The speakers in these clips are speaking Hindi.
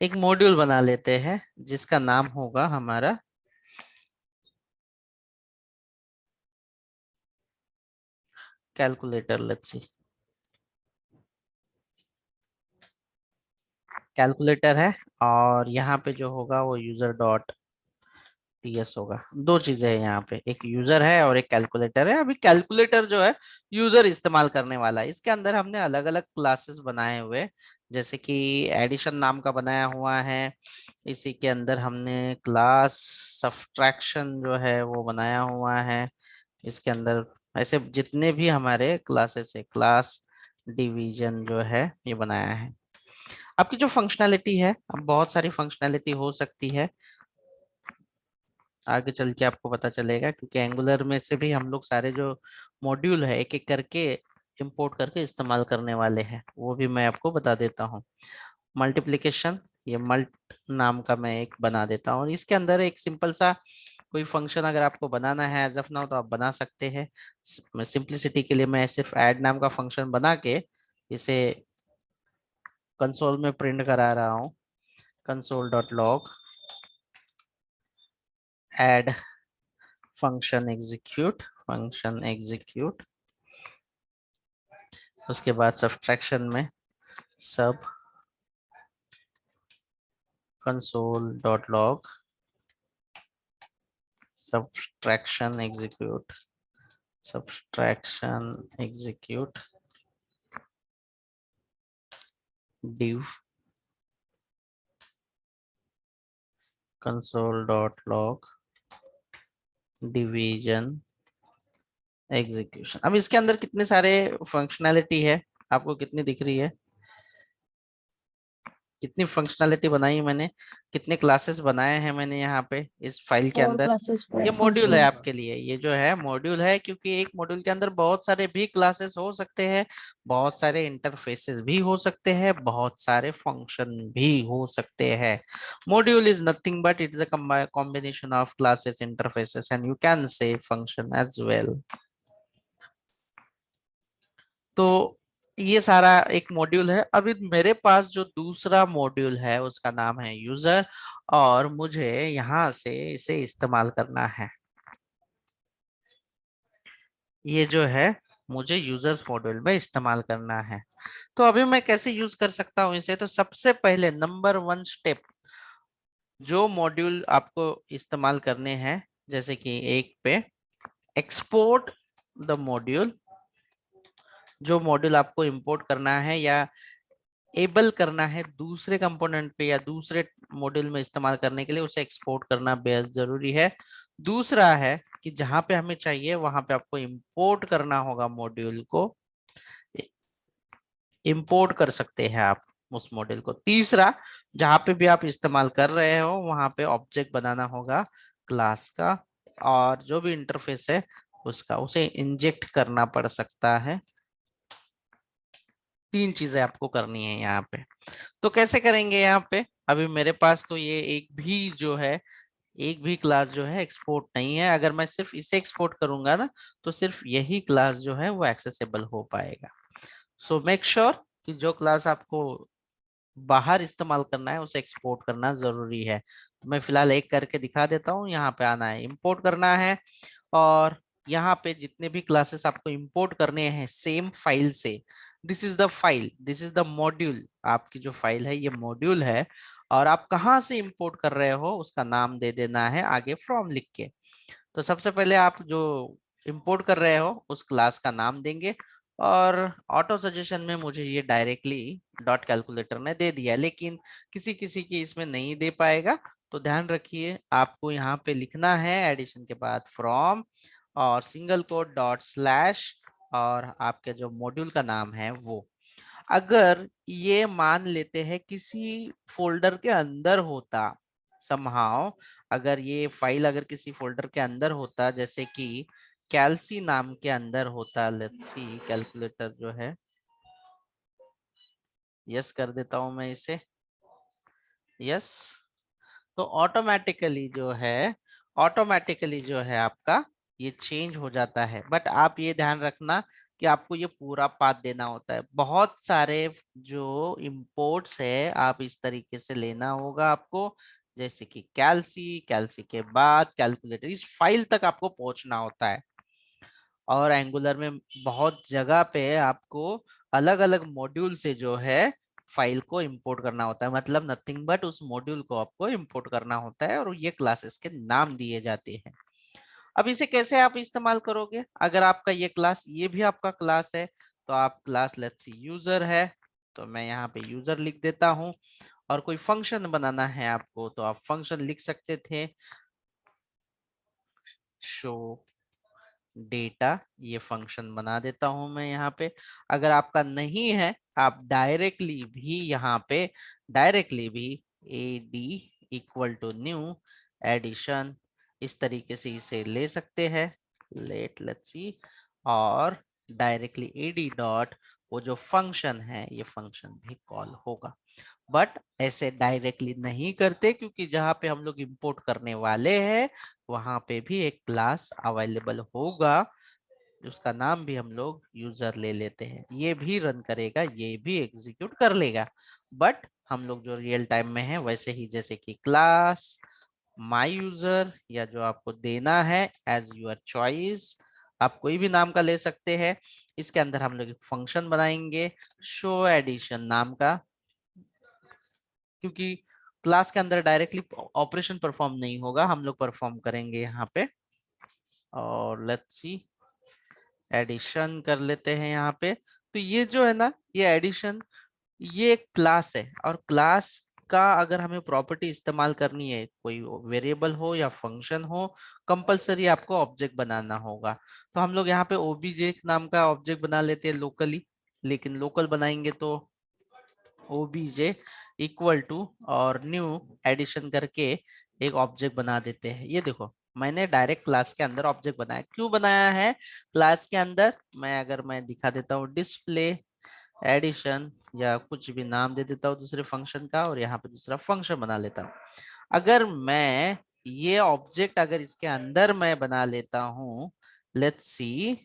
एक मॉड्यूल बना लेते हैं जिसका नाम होगा हमारा कैलकुलेटर। लेट्स सी, कैलकुलेटर है और यहाँ पे जो होगा वो यूजर डॉट टीएस होगा। दो चीजें हैं यहाँ पे, एक यूजर है और एक कैलकुलेटर है। अभी कैलकुलेटर जो है यूजर इस्तेमाल करने वाला है। इसके अंदर हमने अलग अलग क्लासेस बनाए हुए, जैसे कि एडिशन नाम का बनाया हुआ है। इसी के अंदर हमने क्लास सब्ट्रैक्शन जो है वो बनाया हुआ है। इसके अंदर ऐसे जितने भी हमारे क्लासेस है, क्लास डिवीजन जो है ये बनाया है। आपकी जो फंक्शनैलिटी है, अब बहुत सारी फंक्शनैलिटी हो सकती है, आगे चल के आपको पता चलेगा, क्योंकि एंगुलर में से भी हम लोग सारे जो मॉड्यूल है एक एक करके इंपोर्ट करके इस्तेमाल करने वाले हैं, वो भी मैं आपको बता देता हूँ। मल्टीप्लिकेशन, ये मल्ट नाम का मैं एक बना देता हूँ और इसके अंदर एक सिंपल सा कोई फंक्शन अगर आपको बनाना है एज ऑफ नाउ तो आप बना सकते हैं। सिंपलिसिटी के लिए मैं सिर्फ ऐड नाम का फंक्शन बना के इसे कंसोल में प्रिंट करा रहा हूँ। Console dot log add function execute. उसके बाद सब्ट्रैक्शन में सब console dot log subtraction execute div console dot log division execution. अब इसके अंदर कितने सारे फंक्शनैलिटी है, आपको कितनी दिख रही है? कितनी फंक्शनैलिटी बनाई है मैंने, कितने क्लासेस बनाए हैं मैंने यहाँ पे इस फाइल के फोर अंदर। क्लासेस ये फोर मॉड्यूल है फंक्शन। आपके लिए, ये जो है मॉड्यूल है, क्योंकि एक मॉड्यूल के अंदर बहुत सारे भी क्लासेस हो सकते हैं, बहुत सारे इंटरफेसेस भी हो सकते हैं, बहुत सारे फंक्शन भी हो सकते हैं। Module is nothing but it is a combination of classes, interfaces and you can say function as well. तो ये सारा एक मॉड्यूल है। अभी मेरे पास जो दूसरा मॉड्यूल है उसका नाम है यूजर, और मुझे यहां से इसे इस्तेमाल करना है। ये जो है मुझे यूजर्स मॉड्यूल में इस्तेमाल करना है। तो अभी मैं कैसे यूज कर सकता हूँ इसे? तो सबसे पहले नंबर वन स्टेप, जो मॉड्यूल आपको इस्तेमाल करने हैं, जैसे कि एक पे एक्सपोर्ट द मॉड्यूल, जो मॉड्यूल आपको इंपोर्ट करना है या एबल करना है दूसरे कंपोनेंट पे या दूसरे मॉड्यूल में इस्तेमाल करने के लिए, उसे एक्सपोर्ट करना बेहद जरूरी है। दूसरा है कि जहां पे हमें चाहिए वहां पे आपको इंपोर्ट करना होगा मॉड्यूल को, इंपोर्ट कर सकते हैं आप उस मॉड्यूल को। तीसरा, जहां पे भी आप इस्तेमाल कर रहे हो वहां पे ऑब्जेक्ट बनाना होगा क्लास का, और जो भी इंटरफेस है उसका उसे इंजेक्ट करना पड़ सकता है। तीन चीजें आपको करनी है यहाँ पे। तो कैसे करेंगे यहाँ पे? अभी मेरे पास तो ये एक भी जो है, एक भी क्लास जो है एक्सपोर्ट नहीं है। अगर मैं सिर्फ इसे एक्सपोर्ट करूंगा ना, तो सिर्फ यही क्लास जो है वो एक्सेसिबल हो पाएगा। सो मेक श्योर कि जो क्लास आपको बाहर इस्तेमाल करना है उसे एक्सपोर्ट करना जरूरी है। तो मैं फिलहाल एक करके दिखा देता हूँ। यहाँ पे आना है, इंपोर्ट करना है, और यहाँ पे जितने भी क्लासेस आपको इंपोर्ट करने हैं सेम फाइल से, this is the file, this is the module. आपकी जो फाइल है ये मॉड्यूल है, और आप कहाँ से इंपोर्ट कर रहे हो उसका नाम दे देना है आगे फ्रॉम लिख के। तो सबसे पहले आप जो इंपोर्ट कर रहे हो उस क्लास का नाम देंगे, और ऑटो सजेशन में मुझे ये डायरेक्टली डॉट कैलकुलेटर ने दे दिया, लेकिन किसी किसी की इसमें नहीं दे पाएगा। तो ध्यान रखिए, आपको यहाँ पे लिखना है एडिशन के बाद फ्रॉम और सिंगल कोट डॉट स्लैश और आपके जो मॉड्यूल का नाम है वो। अगर ये मान लेते हैं किसी फोल्डर के अंदर होता, समहाउ अगर ये फाइल अगर किसी फोल्डर के अंदर होता, जैसे कि कैल्सी नाम के अंदर होता, लेट्स सी कैलकुलेटर जो है, यस कर देता हूं मैं इसे, यस। तो ऑटोमेटिकली जो है आपका ये चेंज हो जाता है। बट आप ये ध्यान रखना कि आपको ये पूरा पाथ देना होता है। बहुत सारे जो इंपोर्ट्स है आप इस तरीके से लेना होगा आपको, जैसे कि कैल्सी, कैल्सी के बाद कैलकुलेटर, इस फाइल तक आपको पहुंचना होता है। और एंगुलर में बहुत जगह पे आपको अलग अलग मॉड्यूल से जो है फाइल को इंपोर्ट करना होता है, मतलब नथिंग बट उस मॉड्यूल को आपको इंपोर्ट करना होता है और ये क्लासेस के नाम दिए जाते हैं। अब इसे कैसे आप इस्तेमाल करोगे? अगर आपका ये क्लास, ये भी आपका क्लास है, तो आप क्लास लेट्स सी यूजर है, तो मैं यहाँ पे यूजर लिख देता हूँ। और कोई फंक्शन बनाना है आपको तो आप फंक्शन लिख सकते थे, शो डेटा, ये फंक्शन बना देता हूं मैं यहाँ पे। अगर आपका नहीं है, आप डायरेक्टली भी यहाँ पे डायरेक्टली भी A D equal to new addition, इस तरीके से इसे ले सकते हैं, लेट्स सी। और डायरेक्टली एडी डॉट वो जो फंक्शन है, ये फंक्शन भी कॉल होगा। बट ऐसे डायरेक्टली नहीं करते, क्योंकि जहां पे हम लोग इंपोर्ट करने वाले हैं वहां पे भी एक क्लास अवेलेबल होगा, उसका नाम भी हम लोग यूजर ले लेते हैं। ये भी रन करेगा, ये भी एग्जीक्यूट कर लेगा, बट हम लोग जो रियल टाइम में है वैसे ही, जैसे कि क्लास माई यूजर, या जो आपको देना है एज यूर चॉइस, आप कोई भी नाम का ले सकते हैं। इसके अंदर हम लोग एक फंक्शन बनाएंगे शो एडिशन नाम का, क्योंकि क्लास के अंदर डायरेक्टली ऑपरेशन परफॉर्म नहीं होगा, हम लोग परफॉर्म करेंगे यहाँ पे। और लेट्स सी, एडिशन कर लेते हैं यहाँ पे। तो ये जो है ना, ये एडिशन, ये एक क्लास है, और क्लास का अगर हमें प्रॉपर्टी इस्तेमाल करनी है, कोई वेरिएबल हो या फंक्शन हो, कंपलसरी आपको ऑब्जेक्ट बनाना होगा। तो हम लोग यहाँ पे ओबीजे नाम का ऑब्जेक्ट बना लेते हैं लोकली, लेकिन लोकल बनाएंगे तो ओबीजे इक्वल टू और न्यू एडिशन करके एक ऑब्जेक्ट बना देते हैं। ये देखो, मैंने डायरेक्ट क्लास के अंदर ऑब्जेक्ट बनाया। क्यों बनाया है क्लास के अंदर? मैं दिखा देता हूँ, डिस्प्ले एडिशन, या कुछ भी नाम दे देता हूँ दूसरे फंक्शन का, और यहाँ पे दूसरा फंक्शन बना लेता हूँ। अगर मैं ये ऑब्जेक्ट अगर इसके अंदर मैं बना लेता हूँ, लेट्स सी,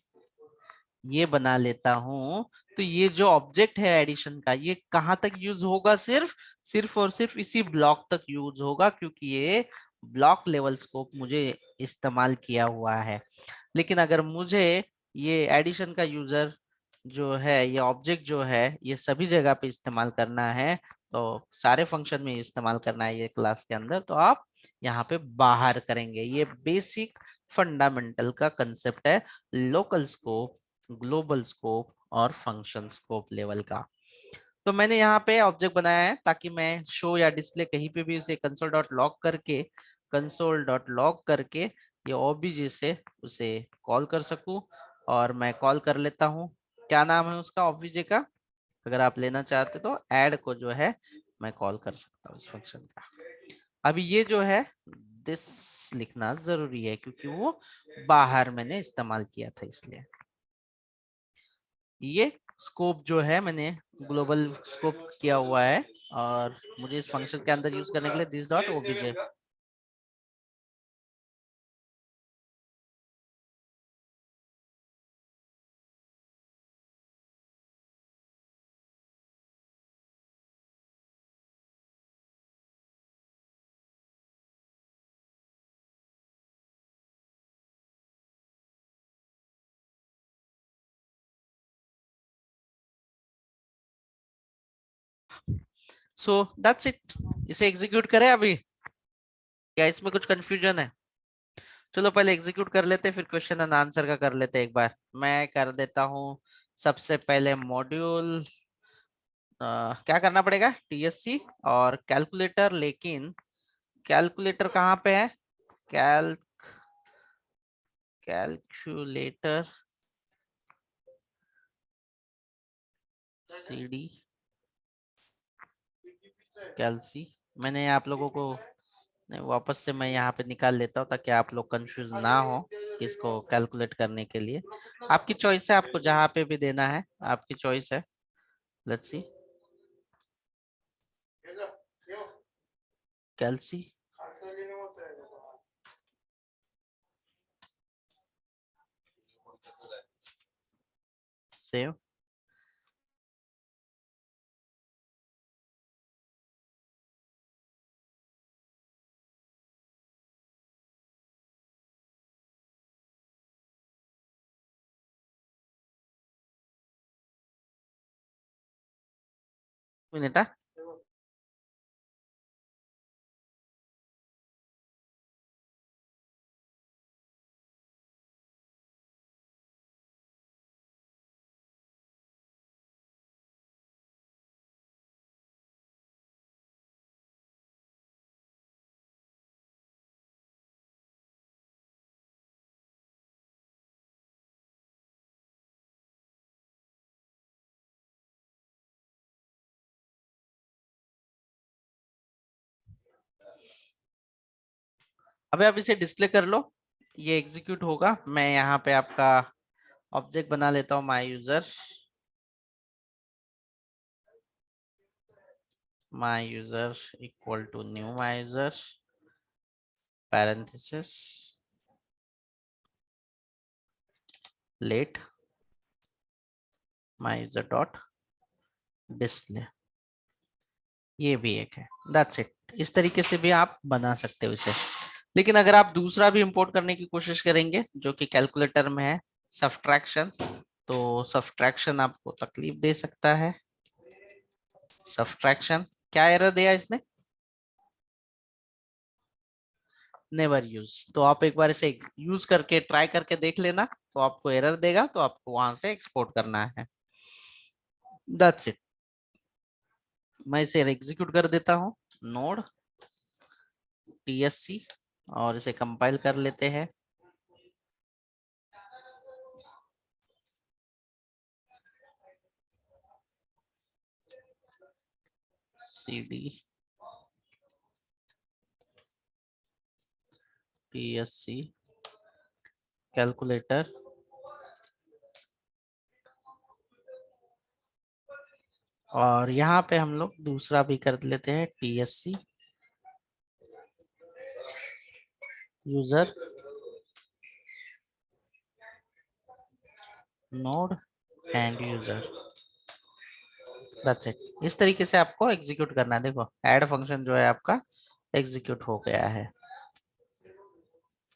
ये बना लेता हूं, तो ये जो ऑब्जेक्ट है एडिशन का, ये कहां तक यूज होगा? सिर्फ सिर्फ और सिर्फ इसी ब्लॉक तक यूज होगा, क्योंकि ये ब्लॉक लेवल स्कोप मुझे इस्तेमाल किया हुआ है। लेकिन अगर मुझे ये एडिशन का यूजर जो है, ये ऑब्जेक्ट जो है, ये सभी जगह पे इस्तेमाल करना है, तो सारे फंक्शन में इस्तेमाल करना है ये क्लास के अंदर, तो आप यहाँ पे बाहर करेंगे। ये बेसिक फंडामेंटल का कंसेप्ट है लोकल स्कोप, ग्लोबल स्कोप और फंक्शन स्कोप लेवल का। तो मैंने यहाँ पे ऑब्जेक्ट बनाया है ताकि मैं शो या डिस्प्ले कहीं पे भी इसे कंसोल डॉट लॉग करके ये ओबीजे से उसे कॉल कर सकूं। और मैं कॉल कर लेता हूँ, क्या नाम है उसका ओबीजे का? अगर आप लेना चाहते तो ऐड को जो है मैं कॉल कर सकता हूँ इस फंक्शन का। अभी ये जो है दिस लिखना जरूरी है, क्योंकि वो बाहर मैंने इस्तेमाल किया था, इसलिए ये स्कोप जो है मैंने ग्लोबल स्कोप किया हुआ है, और मुझे इस फंक्शन के अंदर यूज करने के लिए this dot OBJ. So that's it, इसे एग्जीक्यूट करें अभी, क्या इसमें कुछ कंफ्यूजन है? चलो पहले एग्जीक्यूट कर लेते हैं, फिर क्वेश्चन एंड आंसर का कर लेते हैं एक बार। मैं कर देता हूँ सबसे पहले मॉड्यूल, क्या करना पड़ेगा, टीएससी और कैलकुलेटर। लेकिन कैलकुलेटर कहाँ पे है? कैल कैलकुलेटर सीडी कैलसी, मैंने आप लोगों को, नहीं, वापस से मैं यहाँ पे निकाल लेता हूँ ताकि आप लोग कंफ्यूज ना हो इसको कैलकुलेट करने के लिए। आपकी चॉइस है, आपको जहाँ पे भी देना है आपकी चॉइस है। लेट्स सी, कैलसी, सेव। मिनट। अबे आप इसे डिस्प्ले कर लो, ये एग्जीक्यूट होगा। मैं यहाँ पे आपका ऑब्जेक्ट बना लेता हूँ, my user. My user equal to new my user parenthesis let my user dot display. ये भी एक है, दैट्स इट। इस तरीके से भी आप बना सकते हो इसे। लेकिन अगर आप दूसरा भी इंपोर्ट करने की कोशिश करेंगे जो कि कैलकुलेटर में है, सब्ट्रैक्शन, तो सब्ट्रैक्शन आपको तकलीफ दे सकता है। सब्ट्रैक्शन क्या एरर दिया इसने? Never use. तो आप एक बार इसे यूज करके ट्राई करके देख लेना, तो आपको एरर देगा, तो आपको वहां से एक्सपोर्ट करना है। That's it. मैं इसे एग्जीक्यूट कर देता हूँ, नोड TSC, और इसे कंपाइल कर लेते हैं। CD TSC कैलकुलेटर, और यहाँ पे हम लोग दूसरा भी कर लेते हैं, TSC user node and user. That's it. इस तरीके से आपको एग्जीक्यूट करना है। देखो ऐड फंक्शन जो है आपका एग्जीक्यूट हो गया है।